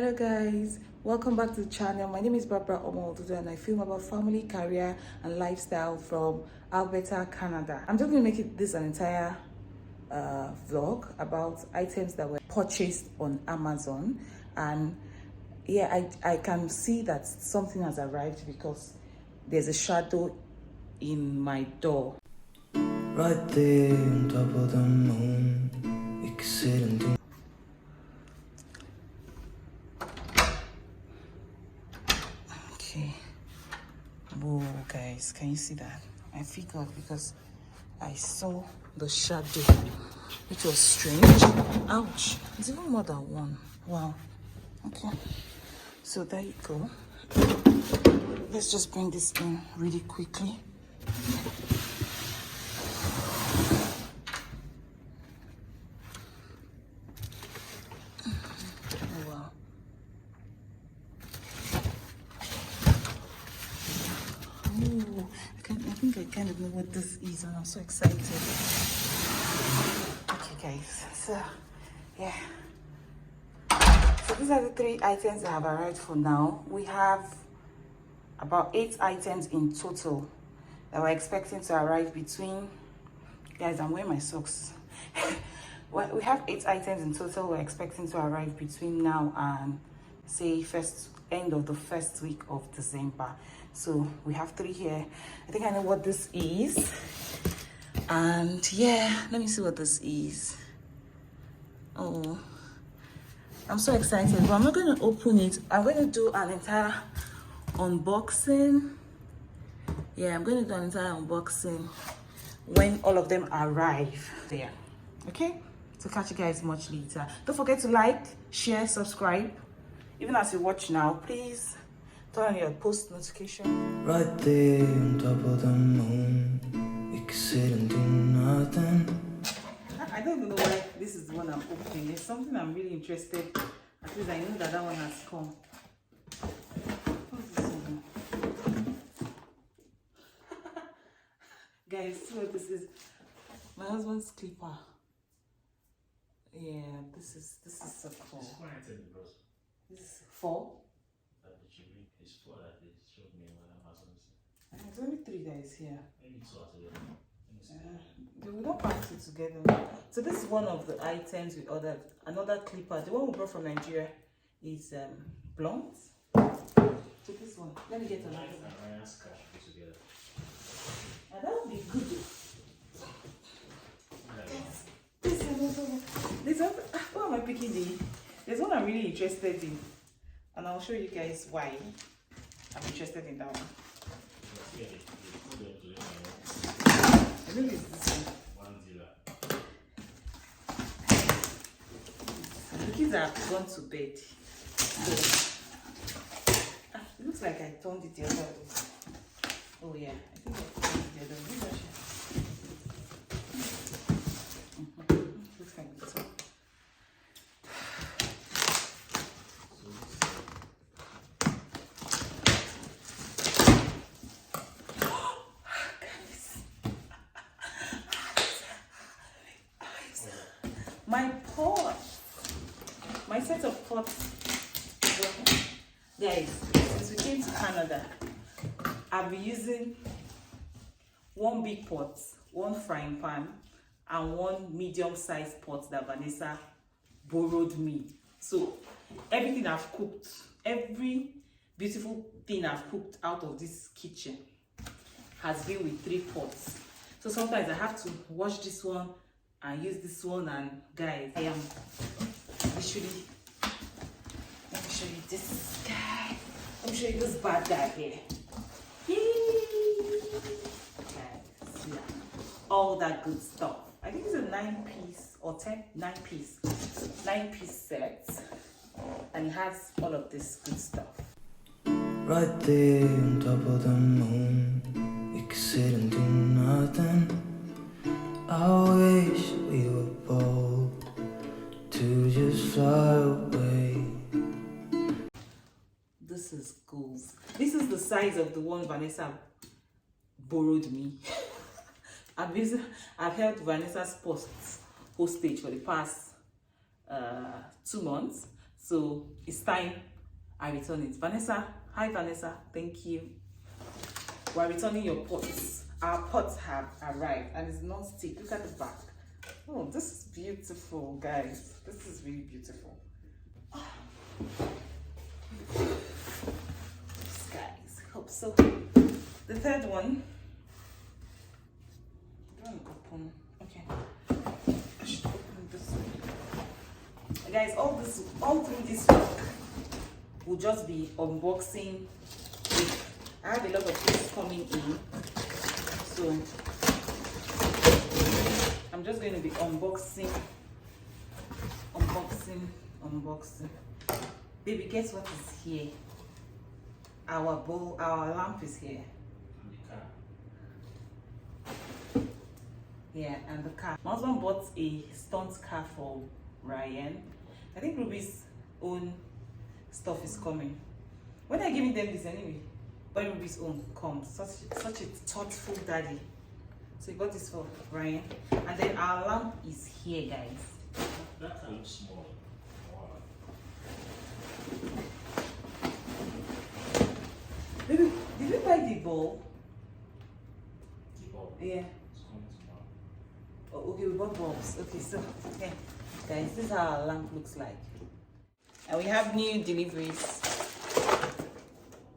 Hello guys, welcome back to the channel. My name is Barbara Omodudu and I film about family, career and lifestyle from Alberta, Canada. I'm just going to make this an entire vlog about items that were purchased on Amazon. And yeah, I can see that something has arrived because there's a shadow in my door. Right there on top of the moon, we could sit and do. Okay. Whoa, guys, can you see that? I figured because I saw the shadow, which was strange. Ouch, it's even more than one. Wow. Okay, so there you go. Let's just bring this in really quickly. Oh, wow. Ooh, I think I kind of know what this is and I'm so excited. Okay guys, so yeah. So these are the 3 items that have arrived for now. We have about 8 items in total that we're expecting to arrive between, guys, I'm wearing my socks. Well, we have 8 items in total we're expecting to arrive between now and say end of the first week of December. So we have 3 here. I think I know what this is. And yeah, let me see what this is. Oh, I'm so excited, but I'm not going to open it. I'm going to do an entire unboxing. Yeah, I'm going to do an entire unboxing when all of them arrive there. Okay, so catch you guys much later. Don't forget to like, share, subscribe. Even as you watch now, please turn on your post notification. Right there on top of the moon, we could sit and do nothing. I don't even know why this is the one I'm opening. It's something I'm really interested in. At least I know that one has come. What's this one? Guys, see what this is. My husband's clipper. Yeah, this is so cool. This is 4. There's only 3 guys here. We don't pack it together. So this is one of the items we ordered. Another clipper. The one we brought from Nigeria is blunt. So this one. Let me get another one. That would be good. This one. What am I picking? There's one I'm really interested in, and I'll show you guys why I'm interested in that one. I think it's this one. The kids have gone to bed. So, it looks like I turned it the other way. Oh yeah, I think I turned it the other way. Looks like this one. My pot, my set of pots. Guys, since we came to Canada, I've been using 1 big pot, 1 frying pan, and 1 medium-sized pot that Vanessa borrowed me. So everything I've cooked, every beautiful thing I've cooked out of this kitchen has been with 3 pots. So sometimes I have to wash this one and use this one, and guys, I am literally, let me show you this guy. Let me show you this bad guy here. Guys, yeah, all that good stuff. I think it's a 9-piece or 9-piece set, and it has all of this good stuff. Right there on top of the moon, we could sit and do nothing. I wish we were bold to just fly away. This is gold. This is the size of the one Vanessa borrowed me. I've held Vanessa's post hostage for the past 2 months. So it's time I return it. Vanessa, hi Vanessa, thank you. We're returning your pots. Our pots have arrived and it's non-stick. Look at the back. Oh, this is beautiful, guys. This is really beautiful. Guys, hope so. The third one. Don't open. Okay. I should open this one. Guys, all through this week will just be unboxing. I have a lot of things coming in, so I'm just going to be unboxing. Baby, guess what is here? Our bowl, our lamp is here. Yeah, and the car. My husband bought a stunt car for Ryan. I think Ruby's own stuff is coming. When are giving them this anyway? But Ruby's own comes. Such a thoughtful daddy. So he got this for Ryan. And then our lamp is here, guys. That can look small. Wow. Baby, did we buy the bulb? The bulb? Yeah. It's coming tomorrow. Oh, okay, we bought bulbs. Okay, so, okay. Guys, this is how our lamp looks like. And we have new deliveries.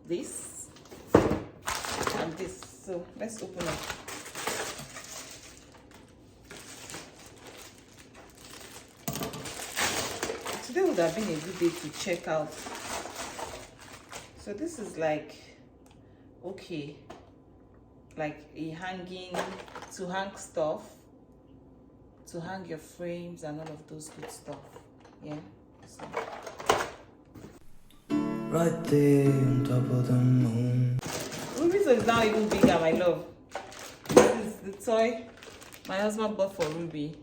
This and this. So let's open it. Today would have been a good day to check out. So this is like, okay, like a hanging, to hang stuff, to hang your frames and all of those good stuff. Yeah. So. Right there on top of the moon. Ruby's is now even bigger, my love. This is the toy my husband bought for Ruby.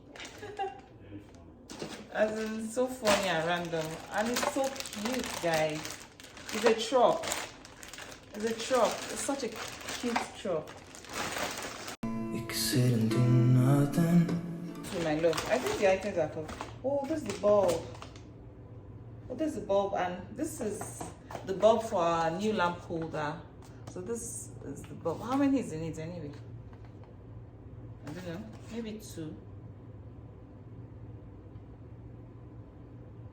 As in, so funny and random, and it's so cute, guys. It's a truck. It's such a cute truck. We could sit and do nothing. To my love, I think the items are covered. Oh, this is the bulb. Oh, this is the bulb, and this is the bulb for our new lamp holder. So this is the bulb. How many is in it anyway? I don't know. Maybe two.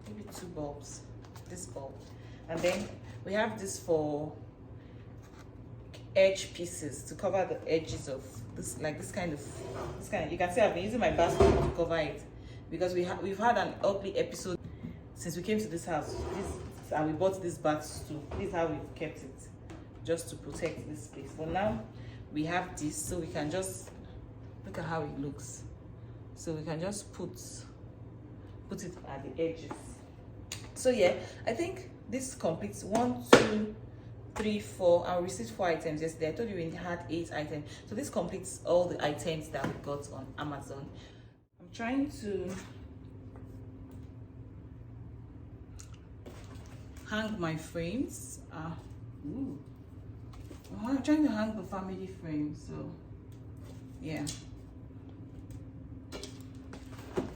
Maybe two bulbs. This bulb, and then we have this for edge pieces to cover the edges of this, like this kind of. You can see I've been using my basket to cover it because we've had an ugly episode since we came to this house. And we bought this bath stool. This is how we've kept it, just to protect this space. But now we have this, so we can just look at how it looks. So we can just put it at the edges. So yeah, I think this completes 1, 2, 3, 4. I received 4 items yesterday. I told you we had 8 items. So this completes all the items that we got on Amazon. I'm trying to hang my frames. I'm trying to hang the family frame, so yeah,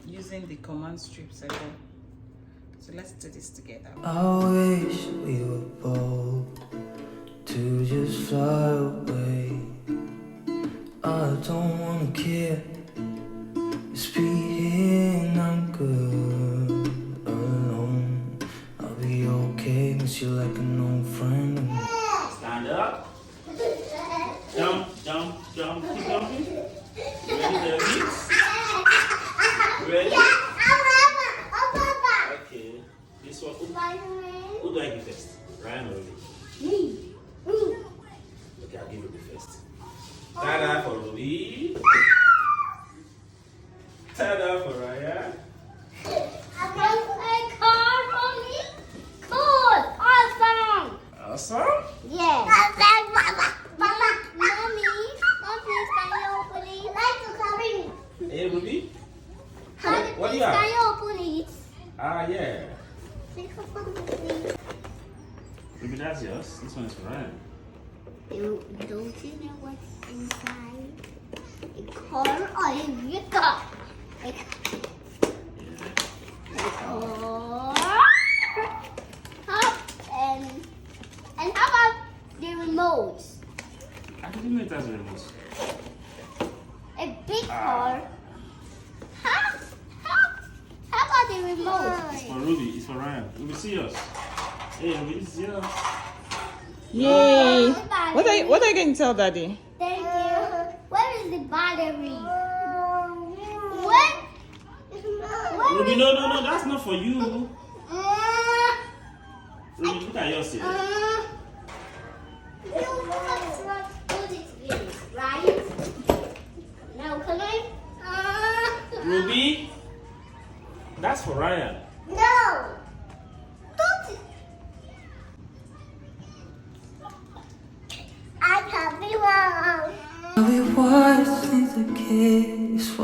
using the command strips I got. So let's do this together. I wish we were bold to just fly away. I don't wanna care. Just be here and I'm good alone. I'll be okay, miss you like an old friend. Stand up. Jump, jump, jump. Keep jumping. Ready, baby? Ready? Okay. This one. Who do I give first? Ryan or Ruby? Okay, I'll give Ruby first. Ta-da for Ruby. Ta-da for Ryan. Awesome. Yeah. Mommy, can you open it? Hey, Ruby. Honey, What do you please, have? can you open it? Ah, yeah. Take a photo, please. Ruby, that's yours. This one is for Ryan. Don't you know what's inside? A car or a vehicle? A car. remote. I didn't know it has a remote. A big car. How about the remote? It's for Ruby. It's for Ryan. Ruby, see yours. Hey, Ruby, this is yours. Yay! What are you going to tell Daddy? Thank you. Where is the battery? What? Ruby, no, that's not for you. Ruby, look at yours here. You must put it in, right? Now, can I? Ruby, that's for Ryan. No! Don't! I can be wrong. I'll be wise, think the kiss.